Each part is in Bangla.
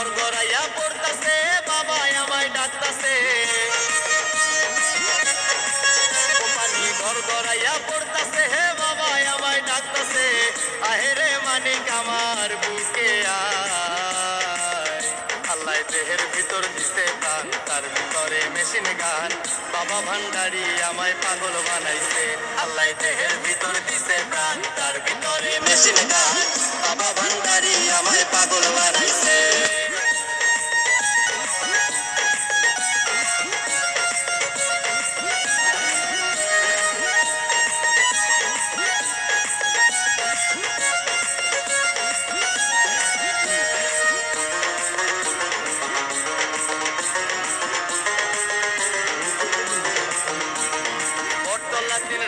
গড়গড়াইয়া পড়তাছে, বাবা আমায় ডাকতাছে। পানি গড়গড়াইয়া পড়তাছে, হে বাবা আমায় ডাকতাছে। আহেরে মানিক আমার বুকে আয়। আল্লাহ দেহের ভিতর দিছে প্রাণ, তার ভিতরে মেশিন গান। বাবা ভান্ডারি আমায় পাগল বানাইছে। আল্লাহ দেহের ভিতর দিছে প্রাণ, তার ভিতরে মেশিন গান। বাবা ভান্ডারি আমায় পাগল বানাইছে।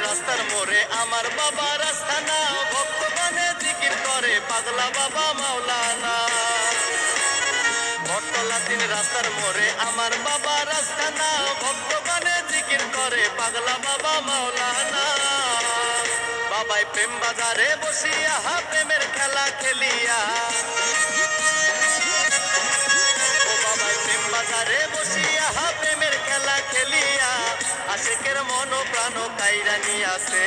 রাস্তার মোড়ে আমার বাবা রাস্তানা, ভক্তগণে জিকির করে পাগলা বাবা মাওলানা। বটতলা 3 রাস্তার মোড়ে আমার বাবা রাস্তানা, ভক্তগণে জিকির করে পাগলা বাবা মাওলানা। বাবাই প্রেম বাজারে বসিয়া প্রেমের খেলা খেলিয়া, ও বাবাই প্রেম বাজারে বসিয়া প্রেমের খেলা খেলিয়া, আশেকের মন প্রাণ কাইরা নিয়াছে।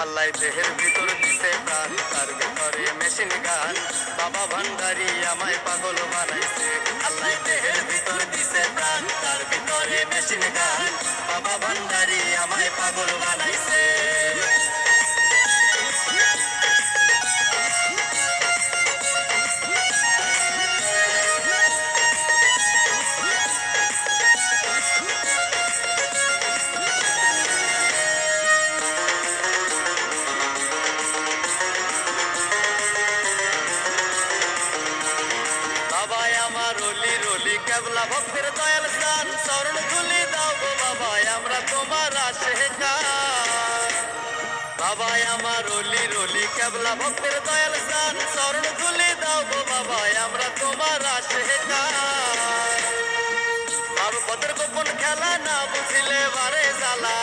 আল্লাহ দেহের ভিতর দিছে প্রাণ, তার ভিতরে মেশিন গান। বাবা ভান্ডারি আমায় পাগল বানাইছে। আল্লাহ দেহের ভিতর দিছে প্রাণ, তার ভিতরে মেশিন গান। বাবা ভান্ডারি আমায় পাগল বানাইছে। কেবলা ভক্তের দয়াল স্থান, চরণ ধুলি দাও গো বাবা আমরা তোমার আশিকার। বাবা আমার রলি রলি কেবলা ভক্তের দয়াল স্থান, চরণ ধুলি দাও গো বাবা আমরা তোমার আশিকার। মারুফতের গোপন খেলা না বুঝিলে বারে জ্বালা,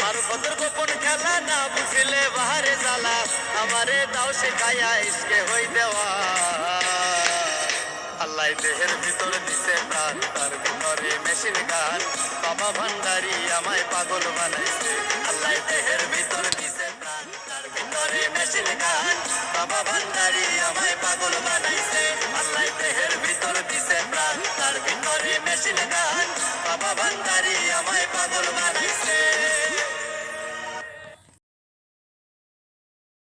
মারুফতের গোপন খেলা না বুঝিলে বাহারে জ্বালা। আমারে দাও শেখাইয়া ইশকে হই দেওয়া। আল্লাহ দেহের ভিতর দিছে প্রাণ, তার ভিতরে মেশিন গান। বাবা ভান্ডারি আমায় পাগল বানাইছে। আল্লাহ দেহের ভিতর দিছে প্রাণ, তার ভিতরে মেশিন গান। বাবা ভান্ডারি আমায় পাগল বানাইছে। আল্লাহ দেহের ভিতর দিছে প্রাণ, তার ভিতরে মেশিন গান। বাবা ভান্ডারি আমায় পাগল বানাইছে।